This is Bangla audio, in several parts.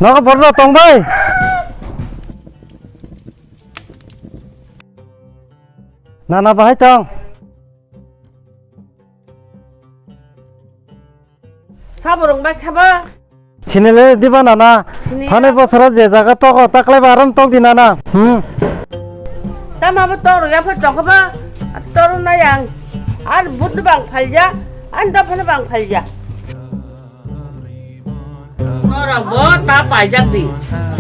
Nó bật ra tông bay. Nana bahai tong. 사보롱 백 해봐. Sinile diba nana. Thane bosara je jaga toko taklai baram tong di nana. tamama toru ya fa tokoba. toru na yang. an budu bang 팔자. an daphane bang 팔자. 너라 뭐다 빠작디.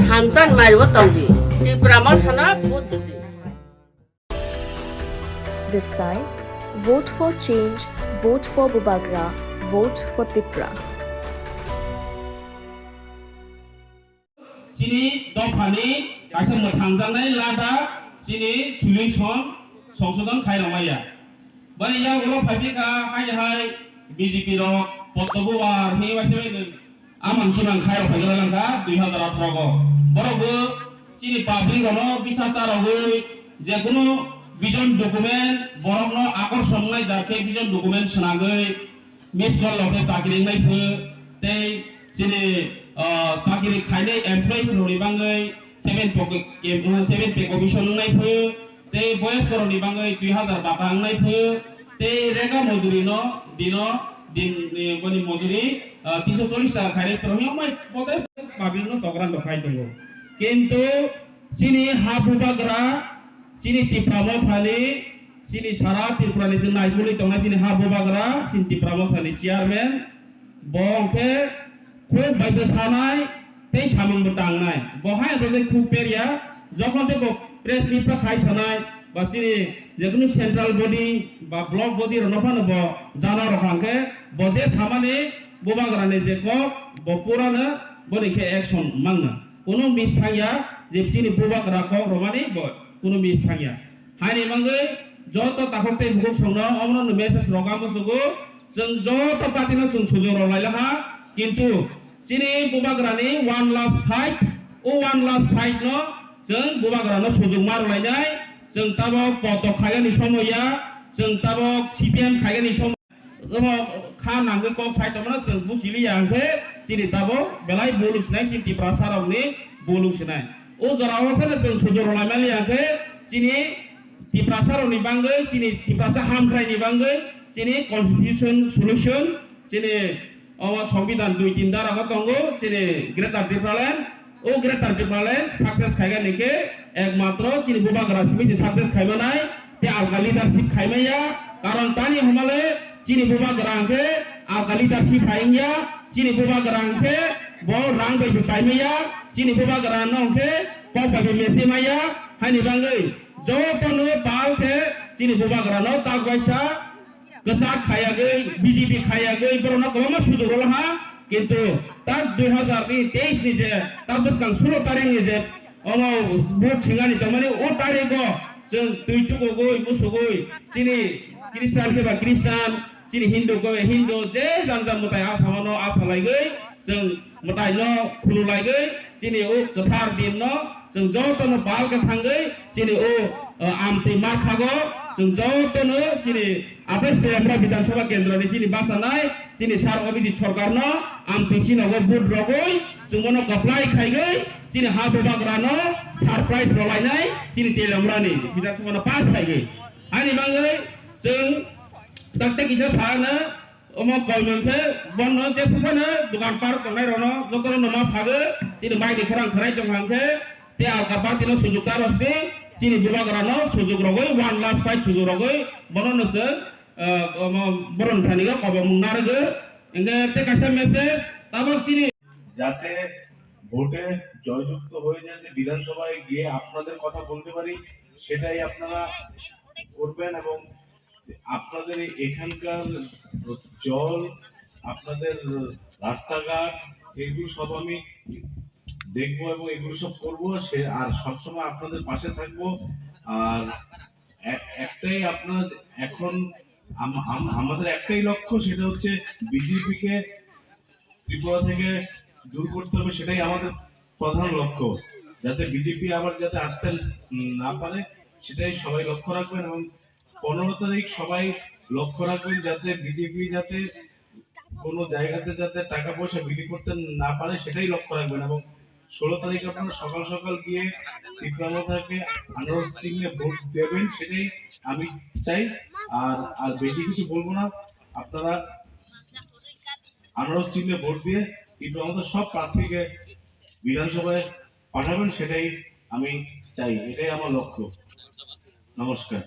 삼잔 말고 똥디. 이 브라만 하나 부두디. This time, vote for change, vote for Bubagra, vote for Tipra. Sini dofani kaisa mothangjangnai lada sini chuling সংশোধন খাইলামাইয়া bani ya ulo phabika hai BJP ro pottobu war he waise amang simang khairo phagala langka 2018 go borogo sini public ro bisachar hoi je kono vision document borokno আকর্ষণনাই যাকে vision document sanagai misgol loke chakri ngai phu tei sini sakiri khaine employees roni bangai 7 pay commission ngai phu tei boys roni bangai 2000 bata ngai phu tei rega mojuri no dino din bani mojuri 340 টাকা খাইরে প্রহি মই পদে পাবিল no সগরান দেখাই দঙ্গো কিন্তু sini habubagra sini tipramo phali sini sara tirpurani sini naibuli tongna sini habubagra sini tipramo phali chairman bongke খুব বাইতে সানাই তেই সামিং বটাংনাই বহাই রোজে খুব পেরিয়া যখন তে প্রেস লিপা খাই সানাই বা চিনি যেকোনো সেন্ট্রাল বডি বা ব্লক বডি রনফানো ব জানা রখাঙ্কে বদে সামানে বুবাগ্রানে যে ক বপুরানো বনিকে অ্যাকশন মাংনা কোনো মিস থাইয়া যে চিনি বুবাগ্রা ক রমানি ব কোনো মিস থাইয়া হাইনি মাঙ্গে যত তাহতে বুক সংনা অমন মেসেজ রগামো সুগো जों যত পাতিনো जों সুযোগ রলাইলাহা কিন্তু Sini bubagrani 1 last fight, 1 last fight no, जों bubagrano sujung maru lainai, जों tabo potok kayani somoya, जों tabo CPM kayani som, जों khan angge kok fight amana जों busili angke, sini tabo belai bolus nai kinti prasarau ni bolus nai. Jarawa sana जों sujung lainai angke, sini ti prasarau ni bangge, sini ti prasa hamkrai ni bangge, sini constitution solution, sini আমার সংবিধান 2-3 ধারা দঙ্গো চিনি গ্রেটার টিপ্রালেন ও গ্রেটার টিপ্রালেন সাকসেস খাইগা নিকে একমাত্র চিনি বুবাগ্রা সিমিতি সাকসেস খাইবা নাই তে আলগা লিডারশিপ খাইমাইয়া কারণ তানি হমালে চিনি বুবাগ্রাকে আলগা লিডারশিপ খাইয়া চিনি বুবাগ্রাকে ব রাং বাইবি পাইমাইয়া চিনি বুবাগ্রা নংকে পপ বাইবি মেসিমাইয়া হানি বাঙ্গৈ যতনো পালকে চিনি বুবাগ্রা ন তাগবাইসা Gesat kaya gay, BJP kaya gay, berona koma sudah rolah, kintu tak 2023 ni je, tak besar 10 tarik ni je, orang buat singa ni tamani, tarik go, jeng tujuh go, musuh go, sini Kristen ke ba Kristen, sini Hindu go Hindu, je jangan mutai asamano asalai gay, jeng mutai no kulu lagi gay, sini ketar dim no, jeng jauh tu no bal ke tanggai, sini amti markago, jeng jauh tu no sini apa sih আমরা বিধানসভা কেন্দ্র নি চিনি বাসা নাই চিনি সার অভিজিৎ সরকার ন আম পিছি নগ বুট রগই জুমনো কপ্লাই খাইগৈ চিনি হা বাগ্রানো সারপ্রাইজ রলাই নাই চিনি তেলমরানি বিধানসভা পাস খাইগৈ আনি বাঙ্গৈ जों dakte kisa sana omo kolmonke bonno je sufane dukan par konai rono jokoro noma sage চিনি mai di khorang kharai jongangke te alkabar tino sujukta rosni চিনি bubagrano sujuk rogoi 1 last fight sujuk rogoi bonono se বরণ থানিগা কবে মুনারগে এঙ্গে তে কাছে মেসেজ তারপর চিনি যাতে ভোটে জয়যুক্ত হয়ে যাতে বিধানসভায় গিয়ে আপনাদের কথা বলতে পারি সেটাই আপনারা করবেন এবং আপনাদের এখানকার জল আপনাদের রাস্তাঘাট এগুলো সব আমি দেখবো এবং এগুলো সব করবো সে আর সবসময় আপনাদের পাশে থাকবো আর একটাই আপনার এখন আমাদের একটাই লক্ষ্য সেটা হচ্ছে বিজেপি কে ত্রিপুরা থেকে দূর করতে হবে সেটাই আমাদের প্রধান লক্ষ্য যাতে বিজেপি আবার যাতে আসতে না পারে সেটাই সবাই লক্ষ্য রাখবেন এবং 15 তারিখ সবাই লক্ষ্য রাখবেন যাতে বিজেপি যাতে কোনো জায়গাতে যাতে টাকা পয়সা বিলি করতে না পারে সেটাই লক্ষ্য রাখবেন এবং 16 তারিখে আপনারা সকাল সকাল গিয়ে তীব্রতাকে আনারস চিহ্নে ভোট দেবেন, সেটাই আমি চাই। আর বেশি কিছু বলবো না, আপনারা আনারস চিহ্নে ভোট দিয়ে তীব্রতা সব প্রার্থীকে বিধানসভায় পাঠাবেন, সেটাই আমি চাই, এটাই আমার লক্ষ্য। নমস্কার।